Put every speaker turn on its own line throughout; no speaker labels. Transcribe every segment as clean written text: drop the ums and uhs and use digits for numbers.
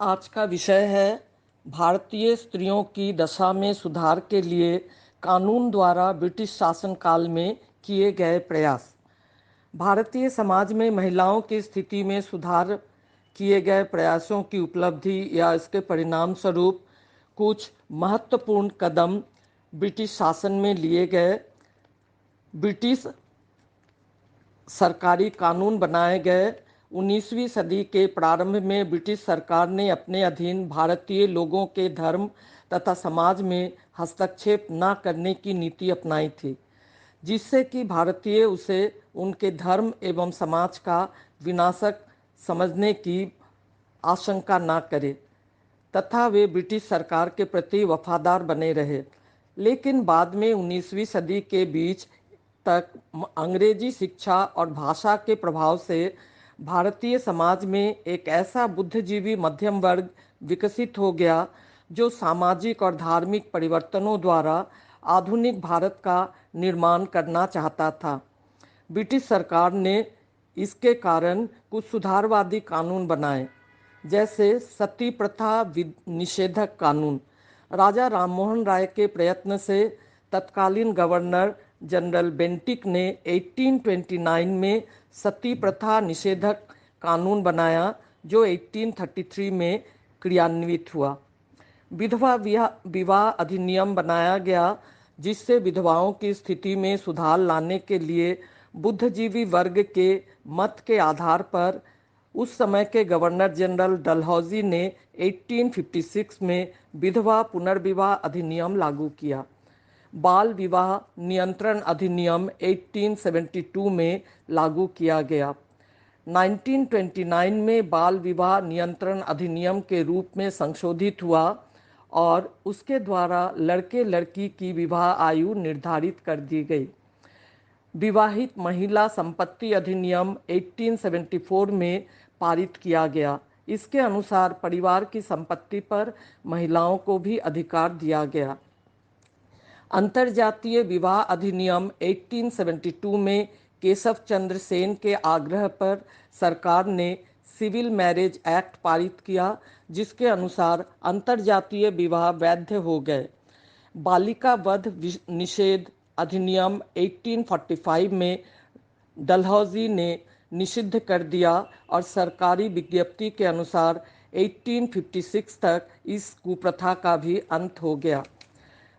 आज का विषय है भारतीय स्त्रियों की दशा में सुधार के लिए कानून द्वारा ब्रिटिश शासनकाल में किए गए प्रयास। भारतीय समाज में महिलाओं की स्थिति में सुधार किए गए प्रयासों की उपलब्धि या इसके परिणाम स्वरूप कुछ महत्वपूर्ण कदम ब्रिटिश शासन में लिए गए। ब्रिटिश सरकारी कानून बनाए गए। 19वीं सदी के प्रारंभ में ब्रिटिश सरकार ने अपने अधीन भारतीय लोगों के धर्म तथा समाज में हस्तक्षेप न करने की नीति अपनाई थी, जिससे कि भारतीय उसे उनके धर्म एवं समाज का विनाशक समझने की आशंका न करे तथा वे ब्रिटिश सरकार के प्रति वफादार बने रहे। लेकिन बाद में 19वीं सदी के बीच तक अंग्रेजी शिक्षा और भाषा के प्रभाव से भारतीय समाज में एक ऐसा बुद्धिजीवी मध्यम वर्ग विकसित हो गया जो सामाजिक और धार्मिक परिवर्तनों द्वारा आधुनिक भारत का निर्माण करना चाहता था। ब्रिटिश सरकार ने इसके कारण कुछ सुधारवादी कानून बनाए, जैसे सती प्रथा निषेधक कानून। राजा राममोहन राय के प्रयत्न से तत्कालीन गवर्नर जनरल बेंटिक ने 1829 में सती प्रथा निषेधक कानून बनाया, जो 1833 में क्रियान्वित हुआ। विधवा विवाह अधिनियम बनाया गया, जिससे विधवाओं की स्थिति में सुधार लाने के लिए बुद्धिजीवी वर्ग के मत के आधार पर उस समय के गवर्नर जनरल डलहौजी ने 1856 में विधवा पुनर्विवाह अधिनियम लागू किया। बाल विवाह नियंत्रण अधिनियम 1872 में लागू किया गया। 1929 में बाल विवाह नियंत्रण अधिनियम के रूप में संशोधित हुआ और उसके द्वारा लड़के लड़की की विवाह आयु निर्धारित कर दी गई। विवाहित महिला संपत्ति अधिनियम 1874 में पारित किया गया। इसके अनुसार परिवार की संपत्ति पर महिलाओं को भी अधिकार दिया गया। अंतर्जातीय विवाह अधिनियम 1872 में केशव चंद्र सेन के आग्रह पर सरकार ने सिविल मैरिज एक्ट पारित किया, जिसके अनुसार अंतर्जातीय विवाह वैध हो गए। बालिका वध निषेध अधिनियम 1845 में डलहौजी ने निषिद्ध कर दिया और सरकारी विज्ञप्ति के अनुसार 1856 तक इस कुप्रथा का भी अंत हो गया।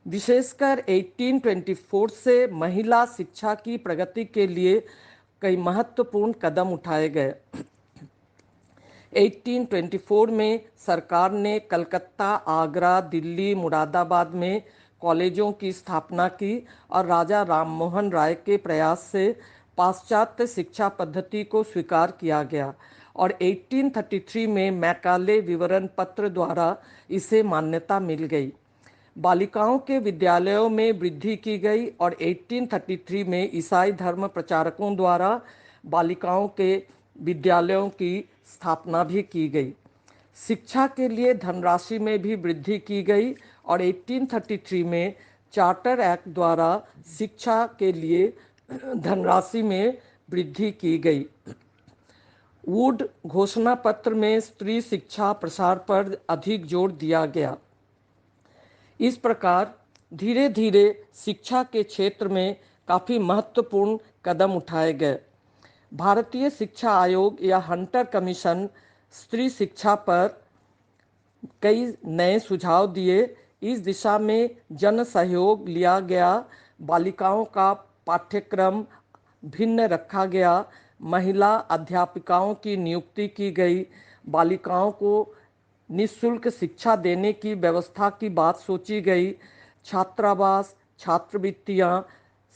विशेषकर 1824 से महिला शिक्षा की प्रगति के लिए कई महत्वपूर्ण कदम उठाए गए। 1824 में सरकार ने कलकत्ता, आगरा, दिल्ली, मुरादाबाद में कॉलेजों की स्थापना की और राजा राममोहन राय के प्रयास से पाश्चात्य शिक्षा पद्धति को स्वीकार किया गया और 1833 में मैकाले विवरण पत्र द्वारा इसे मान्यता मिल गई। बालिकाओं के विद्यालयों में वृद्धि की गई और 1833 में ईसाई धर्म प्रचारकों द्वारा बालिकाओं के विद्यालयों की स्थापना भी की गई। शिक्षा के लिए धनराशि में भी वृद्धि की गई और 1833 में चार्टर एक्ट द्वारा शिक्षा के लिए धनराशि में वृद्धि की गई। वुड घोषणा पत्र में स्त्री शिक्षा प्रसार पर अधिक जोर दिया गया। इस प्रकार धीरे धीरे शिक्षा के क्षेत्र में काफ़ी महत्वपूर्ण कदम उठाए गए। भारतीय शिक्षा आयोग या हंटर कमीशन स्त्री शिक्षा पर कई नए सुझाव दिए। इस दिशा में जन सहयोग लिया गया। बालिकाओं का पाठ्यक्रम भिन्न रखा गया। महिला अध्यापिकाओं की नियुक्ति की गई। बालिकाओं को निःशुल्क शिक्षा देने की व्यवस्था की बात सोची गई। छात्रावास, छात्रवृत्तियां,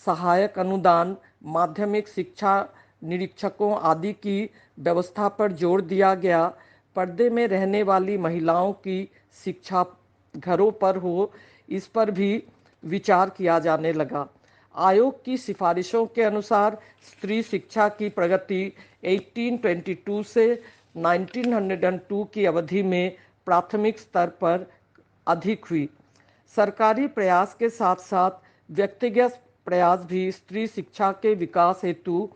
सहायक अनुदान, माध्यमिक शिक्षा निरीक्षकों आदि की व्यवस्था पर जोर दिया गया। पर्दे में रहने वाली महिलाओं की शिक्षा घरों पर हो, इस पर भी विचार किया जाने लगा। आयोग की सिफारिशों के अनुसार स्त्री शिक्षा की प्रगति 1822 से 1902 की अवधि में प्राथमिक स्तर पर अधिक हुई। सरकारी प्रयास के साथ साथ व्यक्तिगत प्रयास भी स्त्री शिक्षा के विकास हेतु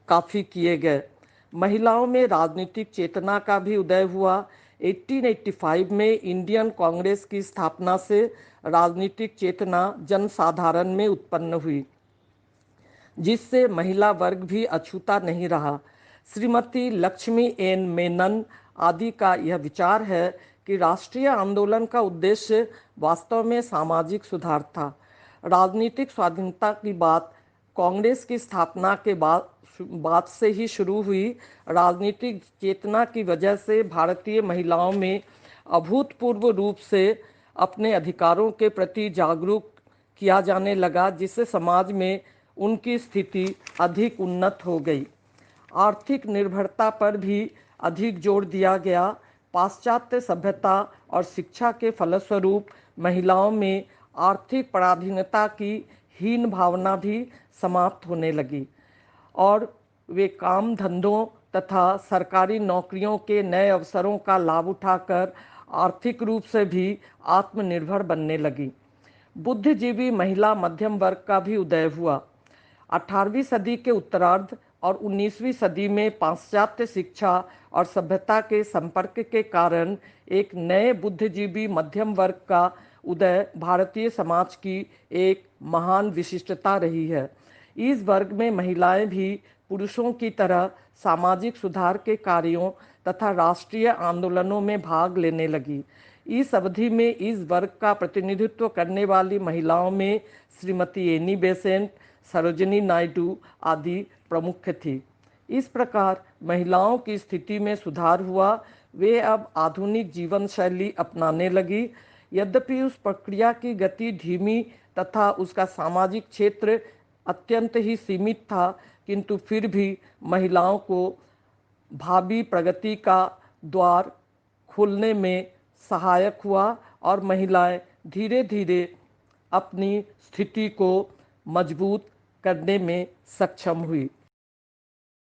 काफ़ी किए गए। महिलाओं में राजनीतिक चेतना का भी उदय हुआ। 1885 में इंडियन कांग्रेस की स्थापना से राजनीतिक चेतना जनसाधारण में उत्पन्न हुई, जिससे महिला वर्ग भी अछूता नहीं रहा। श्रीमती लक्ष्मी एन मेनन आदि का यह विचार है कि राष्ट्रीय आंदोलन का उद्देश्य वास्तव में सामाजिक सुधार था। राजनीतिक स्वाधीनता की बात कांग्रेस की स्थापना के बाद से ही शुरू हुई। राजनीतिक चेतना की वजह से भारतीय महिलाओं में अभूतपूर्व रूप से अपने अधिकारों के प्रति जागरूक किया जाने लगा, जिससे समाज में उनकी स्थिति अधिक उन्नत हो गई। आर्थिक निर्भरता पर भी अधिक जोर दिया गया। पाश्चात्य सभ्यता और शिक्षा के फलस्वरूप महिलाओं में आर्थिक पराधीनता की हीन भावना भी समाप्त होने लगी और वे काम धंधों तथा सरकारी नौकरियों के नए अवसरों का लाभ उठाकर आर्थिक रूप से भी आत्मनिर्भर बनने लगी। बुद्धिजीवी महिला मध्यम वर्ग का भी उदय हुआ। 18वीं सदी के उत्तरार्ध और 19वीं सदी में पाश्चात्य शिक्षा और सभ्यता के संपर्क के कारण एक नए बुद्धिजीवी मध्यम वर्ग का उदय भारतीय समाज की एक महान विशिष्टता रही है। इस वर्ग में महिलाएं भी पुरुषों की तरह सामाजिक सुधार के कार्यों तथा राष्ट्रीय आंदोलनों में भाग लेने लगी। इस अवधि में इस वर्ग का प्रतिनिधित्व करने वाली महिलाओं में श्रीमती एनी बेसेंट, सरोजिनी नायडू आदि प्रमुख थी। इस प्रकार महिलाओं की स्थिति में सुधार हुआ। वे अब आधुनिक जीवन शैली अपनाने लगी। यद्यपि उस प्रक्रिया की गति धीमी तथा उसका सामाजिक क्षेत्र अत्यंत ही सीमित था, किंतु फिर भी महिलाओं को भावी प्रगति का द्वार खोलने में सहायक हुआ और महिलाएं धीरे धीरे अपनी स्थिति को मजबूत करने में सक्षम हुई।